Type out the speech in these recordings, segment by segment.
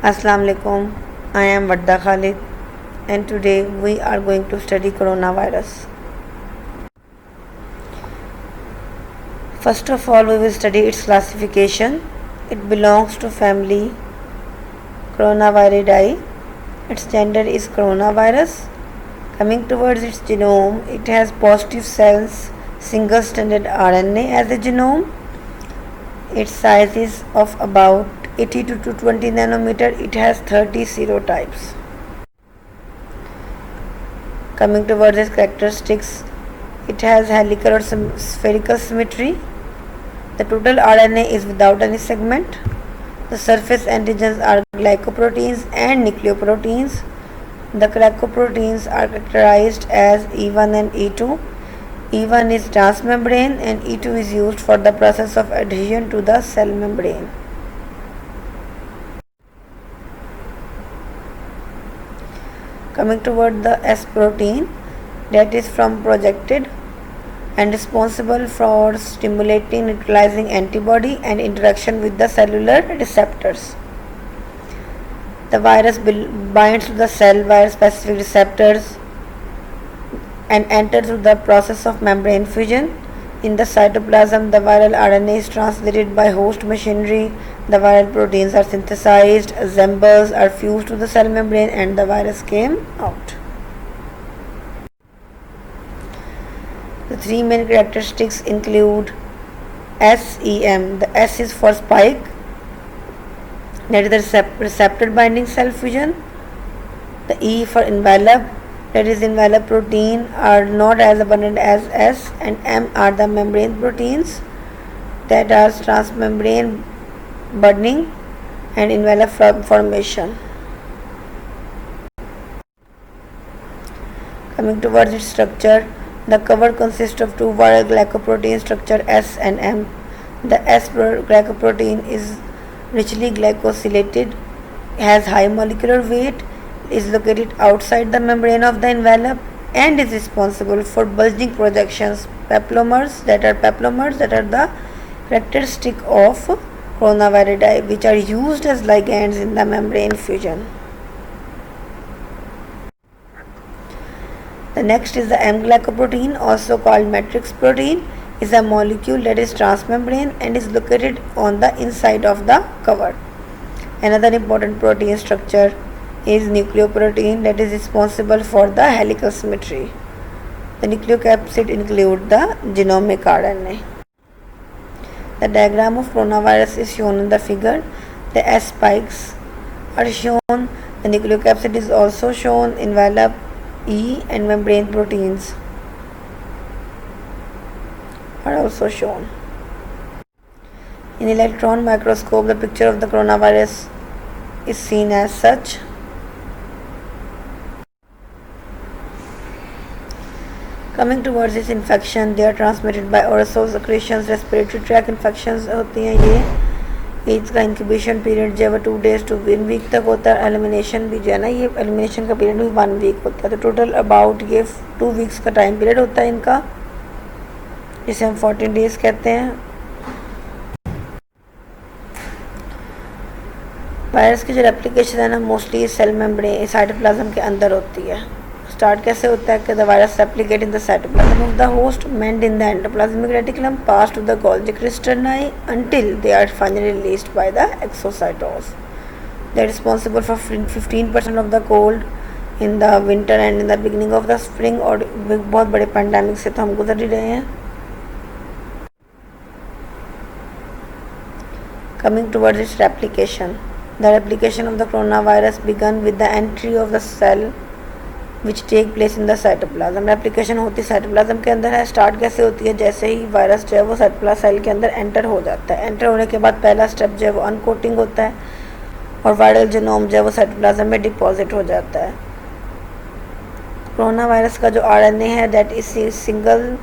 Assalamu alaikum. I am Vadda Khalid and today we are going to study coronavirus. First of all, we will study its classification. It belongs to family Coronaviridae. Its gender is coronavirus. Coming towards its genome, it has positive cells, single-stranded RNA as a genome. Its size is of about 80 to 220 nanometer. It has 30 serotypes. Coming towards its characteristics, it has helical or spherical symmetry. The total RNA is without any segment. The surface antigens are glycoproteins and nucleoproteins. The glycoproteins are characterized as E1 and E2. E1 is transmembrane and E2 is used for the process of adhesion to the cell membrane. Coming toward the S protein, that is from projected and responsible for stimulating neutralizing antibody and interaction with the cellular receptors. The virus binds to the cell via specific receptors and enters through the process of membrane fusion. In the cytoplasm, the viral RNA is translated by host machinery. The viral proteins are synthesized, assembles are fused to the cell membrane, and the virus came out. The three main characteristics include SEM. The S is for spike, that is the receptor binding cell fusion. The E for envelope, that is envelope protein are not as abundant as S, and M are the membrane proteins that are transmembrane burdening and envelope formation. Coming towards its structure, the cover consists of two viral glycoprotein structure S and M. The S glycoprotein is richly glycosylated, has high molecular weight, is located outside the membrane of the envelope, and is responsible for bulging projections. Peplomers that are the characteristic of Coronaviridae, which are used as ligands in the membrane fusion. The next is the M glycoprotein, also called matrix protein, is a molecule that is transmembrane and is located on the inside of the cover. Another important protein structure is nucleoprotein, that is responsible for the helical symmetry. The nucleocapsid include the genomic RNA. The diagram of coronavirus is shown in the figure. The S spikes are shown. The nucleocapsid is also shown. Envelope, E and membrane proteins are also shown. In electron microscope, the picture of the coronavirus is seen as such. Coming towards this infection, they are transmitted by aerosol secretions. Respiratory tract infections होती हैं ये इसका incubation period जो है 2 days to 1 week तक होता है. Elimination भी जो है ना, ये एलिमिनेशन का पीरियड भी 1 week होता है. तो टोटल अबाउट ये 2 weeks का टाइम पीरियड होता है इनका, जिसे हम 14 days कहते हैं. वायरस की जो रेप्लिकेशन है ना, मोस्टली सेल मेम्ब्रेन साइटोप्लाज्म के अंदर होती है. स्टार्ट कैसे होता है कि the virus replicate in the cytoplasm of the host, meant in the endoplasmic reticulum, pass to the Golgi crystallise until they are finally released by the exocytosis. They are responsible for 15% of the cold in the winter and in the beginning of the spring. और बहुत बड़े pandemic से तो हम गुजर ही रहे हैं. Coming towards its replication, the replication of the coronavirus began with the entry of the cell which take place in the cytoplasm. Replication होती साइटोप्लाज्म के अंदर है. स्टार्ट कैसे होती है, जैसे ही वायरस जो है वो साइटोप्लाज्म सेल के अंदर एंटर हो जाता है. एंटर होने के बाद पहला स्टेप जो है वो अनकोटिंग होता है और वायरल जीनोम जो है वो साइटोप्लाज्म में डिपॉजिट हो जाता है. कोरोना वायरस का जो आरएनए है that is single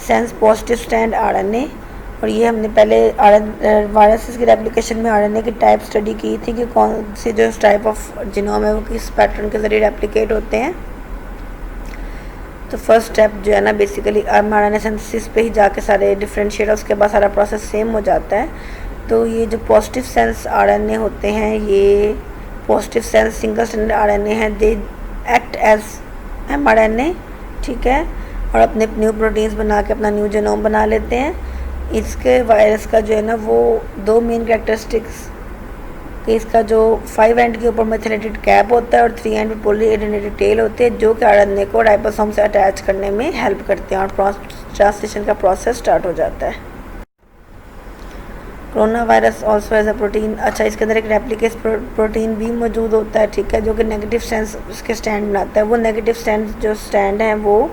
sense positive strand RNA, और ये हमने पहले वायरसेस की रेप्लिकेशन में आरएनए की टाइप स्टडी की थी कि कौन सी जो टाइप ऑफ जीनोम है वो किस पैटर्न के ज़रिए रेप्लिकेट होते हैं. तो फर्स्ट स्टेप जो है ना बेसिकली आरएनए सिंथेसिस पे ही जाके सारे डिफरेंशिएट, उसके बाद सारा प्रोसेस सेम हो जाता है. तो ये जो पॉजिटिव सेंस आरएनए होते हैं ये positive sense single stranded RNA हैं, दे एक्ट एज mRNA, ठीक है, और अपने न्यू प्रोटीन्स बना के अपना न्यू जीनोम बना लेते हैं। इसके वायरस का जो है ना वो दो मेन कैरेक्टरिस्टिक्स कि इसका जो 5 एंड के ऊपर मेथिलेटेड कैप होता है और 3 एंड पे पॉलीएडेनेटेड टेल होते हैं, जो कि आरएनए को राइबोसोम से अटैच करने में हेल्प करते हैं और ट्रांसलेशन का प्रोसेस स्टार्ट हो जाता है। Corona virus also as a protein, अच्छा इसके अंदर एक रेप्लिकेस प्रोटीन भी मौजूद होता है, ठीक है, जो कि नेगेटिव स्टैंड उसके स्टैंड बनाता है। वो नेगेटिव स्टैंड जो स्टैंड हैं वो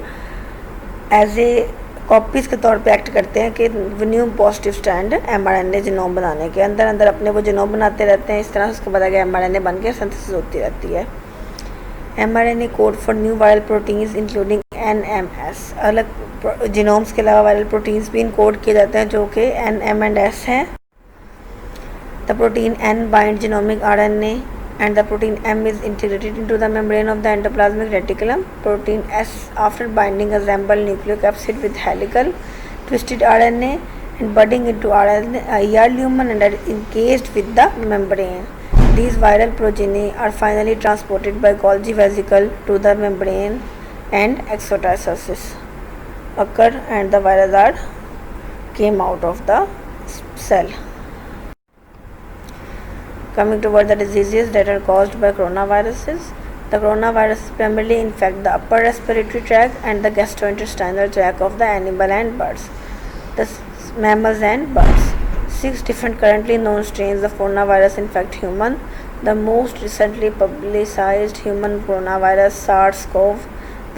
एज ए कॉपीज़ के तौर पे एक्ट करते हैं कि new positive stand mRNA genome बनाने के अंदर अंदर अपने वो जीनोम बनाते रहते हैं। इस तरह उसके बाद आगे mRNA बन के सिंथेसिस होती रहती है। mRNA code for new viral proteins including NMS, अलग जीनोम्स के अलावा वायरल प्रोटीन्स भी इनकोड किए जाते हैं जो कि NM and S हैं। The protein N binds genomic RNA and the protein M is integrated into the membrane of the endoplasmic reticulum. Protein S, after binding, assemble nucleocapsid with helical twisted RNA and budding into ER lumen and are encased with the membrane. These viral progeny are finally transported by Golgi vesicle to the membrane and exocytosis occur and the virus are came out of the cell. Coming toward the diseases that are caused by coronaviruses, the coronavirus primarily infect the upper respiratory tract and the gastrointestinal tract of the animal and birds, the mammals and birds. 6 different currently known strains of coronavirus infect human. The most recently publicized human coronavirus SARS-CoV,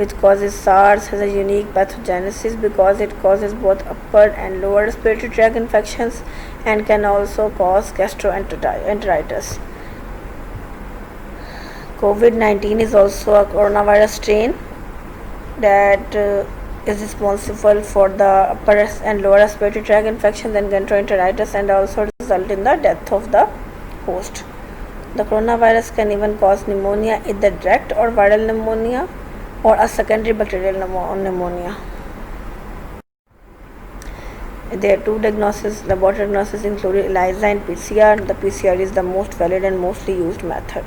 which causes SARS, has a unique pathogenesis because it causes both upper and lower respiratory tract infections and can also cause gastroenteritis. COVID-19 is also a coronavirus strain that is responsible for the upper and lower respiratory tract infections and gastroenteritis and also result in the death of the host. The coronavirus can even cause pneumonia, either direct or viral pneumonia or a secondary bacterial pneumonia. There are 2 laboratory diagnoses including ELISA and PCR. The PCR is the most valid and mostly used method.